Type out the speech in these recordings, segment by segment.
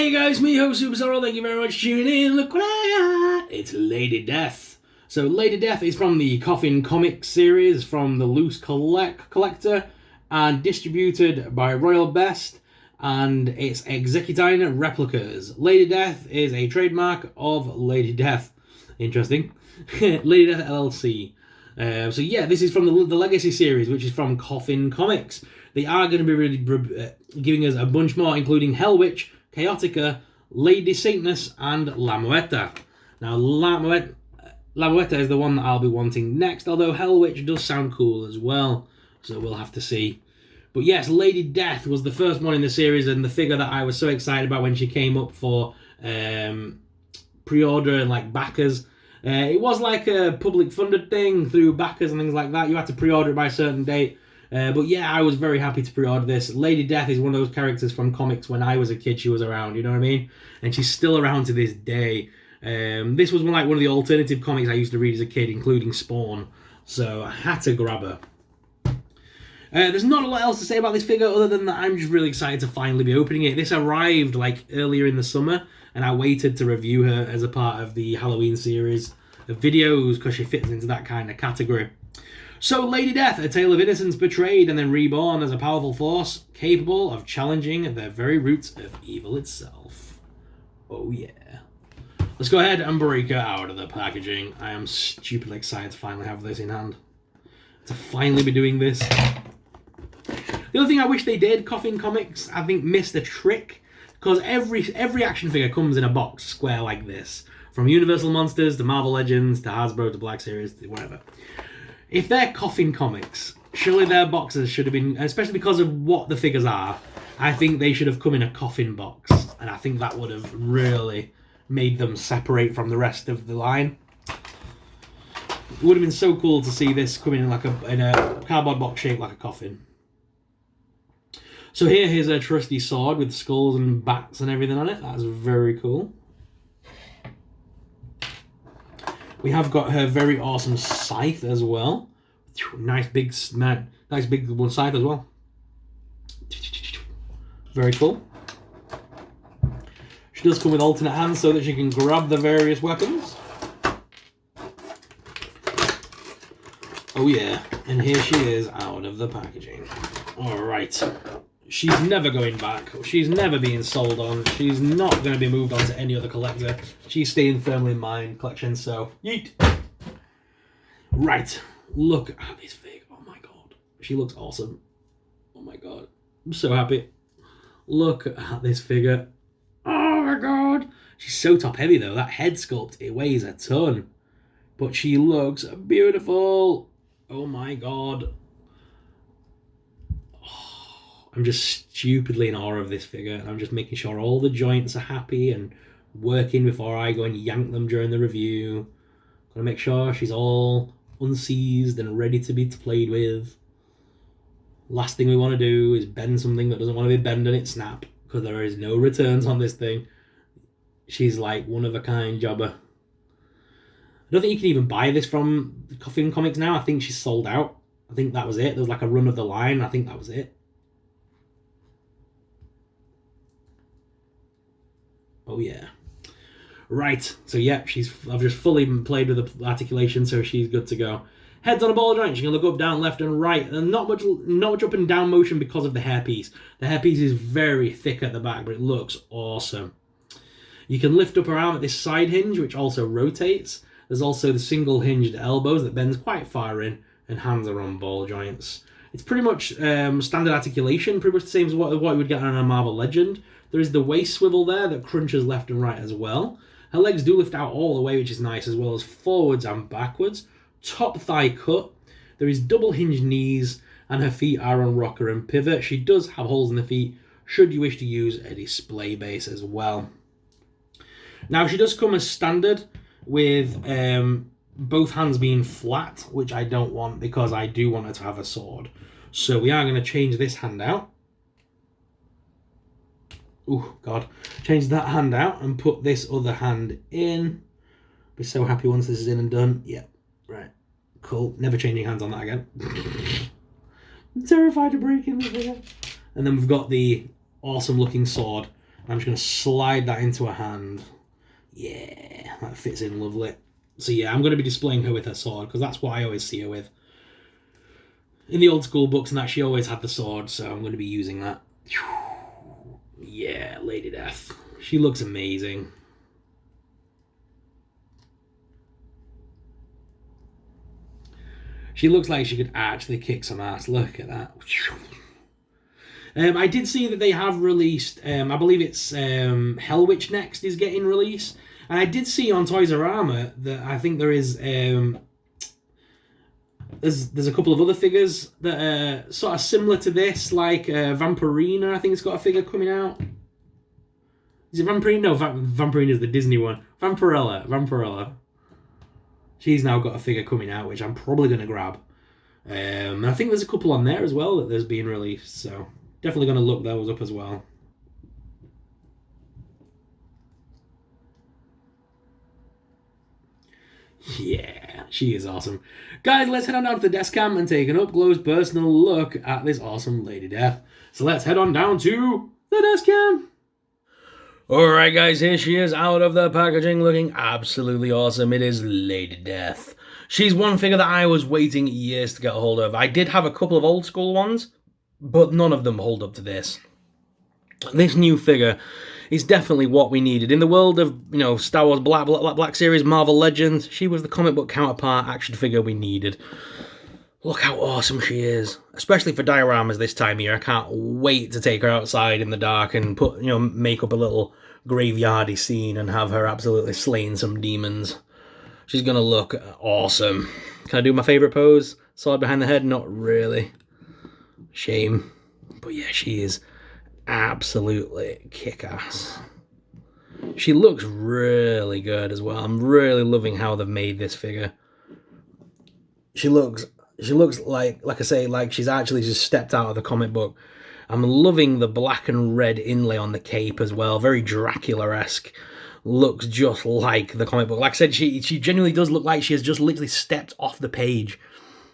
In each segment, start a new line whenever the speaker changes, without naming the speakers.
Hey guys, me host Superstar. Thank you very much for tuning in. Look what I got. It's Lady Death. So Lady Death is from the Coffin comic series from the Loose Collector and distributed by Royal Best, and it's Executive Replicas. Lady Death is a trademark of Lady Death. Interesting. Lady Death LLC. So yeah, this is from the Legacy series, which is from Coffin Comics. They are going to be really giving us a bunch more, including Hell Witch, Chaotica, Lady Sataness, and La Muerta. Now, La Muerta is the one that I'll be wanting next, although Hell Witch does sound cool as well, so we'll have to see. But yes, Lady Death was the first one in the series, and the figure that I was so excited about when she came up for pre-order and like backers. It was like a public funded thing through backers and things like that. You had to pre-order it by a certain date. But yeah, I was very happy to pre-order this. Lady Death is one of those characters from comics when I was a kid. She was around, you know what I mean? And she's still around to this day. This was one of the alternative comics I used to read as a kid, including Spawn. So I had to grab her. There's not a lot else to say about this figure other than that I'm just really excited to finally be opening it. This arrived like earlier in the summer, and I waited to review her as a part of the Halloween series of videos because she fits into that kind of category. So Lady Death, a tale of innocence betrayed and then reborn as a powerful force capable of challenging the very roots of evil itself. Oh yeah. Let's go ahead and break her out of the packaging. I am stupidly excited to finally have this in hand. To finally be doing this. The other thing I wish they did, Coffin Comics, I think missed a trick. Because every action figure comes in a box square like this. From Universal Monsters to Marvel Legends to Hasbro to Black Series to whatever. If they're Coffin Comics, surely their boxes should have been, especially because of what the figures are, I think they should have come in a coffin box. And I think that would have really made them separate from the rest of the line. It would have been so cool to see this come in in a cardboard box shaped like a coffin. So here's a trusty sword with skulls and bats and everything on it. That's very cool. We have got her very awesome scythe as well. Nice big one scythe as well. Very cool. She does come with alternate hands so that she can grab the various weapons. Oh yeah, and here she is out of the packaging. Alright. She's never going back. She's never being sold on. She's not going to be moved on to any other collector. She's staying firmly in my collection, so yeet. Right. Look at this fig. Oh my god. She looks awesome. Oh my god. I'm so happy. Look at this figure. Oh my god. She's so top heavy though. That head sculpt, it weighs a ton. But she looks beautiful. Oh my god. I'm just stupidly in awe of this figure. I'm just making sure all the joints are happy and working before I go and yank them during the review. Gotta make sure she's all unseized and ready to be played with. Last thing we want to do is bend something that doesn't want to be bent and it snap, because there is no returns on this thing. She's like one of a kind jobber. I don't think you can even buy this from Coffin Comics now. I think she's sold out. I think that was it. There was like a run of the line. I think that was it. Oh yeah. Right. So yeah, I've just fully played with the articulation, so she's good to go. Head's on a ball joint. She can look up, down, left, and right, and not much up and down motion because of the hairpiece. The hairpiece is very thick at the back, but it looks awesome. You can lift up her arm at this side hinge, which also rotates. There's also the single hinged elbows that bends quite far in, and hands are on ball joints. It's pretty much standard articulation, pretty much the same as what you would get on a Marvel Legend. There is the waist swivel there that crunches left and right as well. Her legs do lift out all the way, which is nice, as well as forwards and backwards. Top thigh cut. There is double hinged knees, and her feet are on rocker and pivot. She does have holes in the feet, should you wish to use a display base as well. Now, she does come as standard with both hands being flat, which I don't want because I do want her to have a sword. So we are going to change this hand out. Oh, God. Change that hand out and put this other hand in. Be so happy once this is in and done. Yep. Right. Cool. Never changing hands on that again. I'm terrified of breaking this again. And then we've got the awesome looking sword I'm just going to slide that into her hand. Yeah, that fits in lovely. So yeah, I'm going to be displaying her with her sword, because that's what I always see her with. In the old school books and that, she always had the sword, so I'm going to be using that. Yeah, Lady Death. She looks amazing. She looks like she could actually kick some ass. Look at that. I did see that they have released, I believe it's Hell Witch Next is getting released. And I did see on Toys R Us that I think there is, there's a couple of other figures that are sort of similar to this, like Vampirina, I think it's got a figure coming out. Is it Vampirina? No, Vampirina is the Disney one. Vampirella. She's now got a figure coming out, which I'm probably going to grab. And I think there's a couple on there as well that there's being released, so definitely going to look those up as well. Yeah, she is awesome. Guys, let's head on down to the desk cam and take an up-close personal look at this awesome Lady Death. So let's head on down to the desk cam. Alright guys, here she is out of the packaging looking absolutely awesome. It is Lady Death. She's one figure that I was waiting years to get a hold of. I did have a couple of old school ones, but none of them hold up to this. This new figure is definitely what we needed. In the world of, you know, Star Wars Black Series, Marvel Legends, she was the comic book counterpart action figure we needed. Look how awesome she is. Especially for dioramas this time of year. I can't wait to take her outside in the dark and put, you know, make up a little graveyardy scene and have her absolutely slaying some demons. She's gonna look awesome. Can I do my favourite pose? Sword behind the head? Not really. Shame. But yeah, she is absolutely kick-ass. She looks really good as well. I'm really loving how they've made this figure. She looks like I say, like she's actually just stepped out of the comic book. I'm loving the black and red inlay on the cape as well. Very Dracula-esque. Looks just like the comic book. Like I said, she genuinely does look like she has just literally stepped off the page.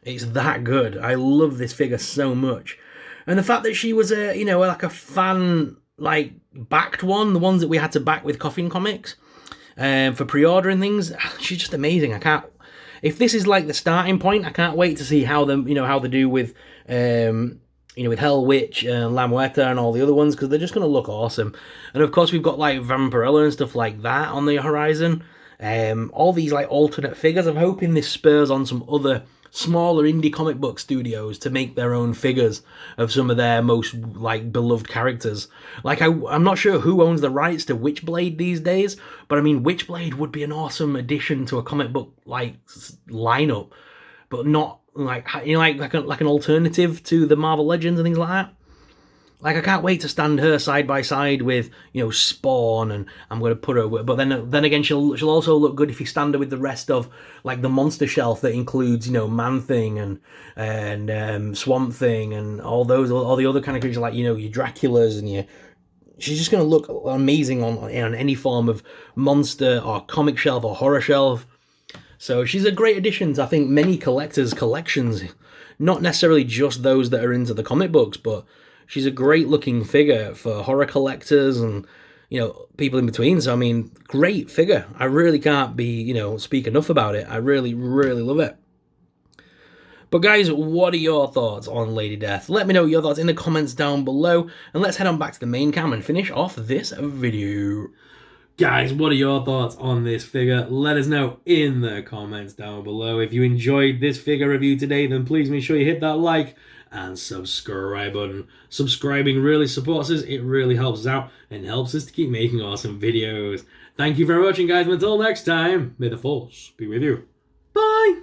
It's that good. I love this figure so much. And the fact that she was a, you know, like a fan, like, backed one, the ones that we had to back with Coffin Comics, for pre-order and things, she's just amazing. I can't, if this is like the starting point, I can't wait to see how them, you know, how they do with, you know, with Hell Witch and La Muerta and all the other ones, because they're just going to look awesome. And of course, we've got like Vampirella and stuff like that on the horizon. All these like alternate figures. I'm hoping this spurs on some other smaller indie comic book studios to make their own figures of some of their most like beloved characters. Like I'm not sure who owns the rights to Witchblade these days, but I mean Witchblade would be an awesome addition to a comic book like lineup, but not like, you know, like an alternative to the Marvel Legends and things like that. Like, I can't wait to stand her side by side with, you know, Spawn, and I'm going to put her with, but then again, she'll also look good if you stand her with the rest of, like, the monster shelf that includes, you know, Man-Thing and Swamp Thing and all the other kind of creatures, like, you know, your Draculas and your... She's just going to look amazing on any form of monster or comic shelf or horror shelf. So she's a great addition to, I think, many collectors' collections. Not necessarily just those that are into the comic books, but she's a great-looking figure for horror collectors and, you know, people in between. So, I mean, great figure. I really can't speak enough about it. I really, really love it. But guys, what are your thoughts on Lady Death? Let me know your thoughts in the comments down below, and let's head on back to the main cam and finish off this video. Guys, what are your thoughts on this figure? Let us know in the comments down below. If you enjoyed this figure review today, then please make sure you hit that like and subscribe button. Subscribing really supports us, it really helps us out, and helps us to keep making awesome videos. Thank you for watching, guys, and until next time, may the Force be with you. Bye!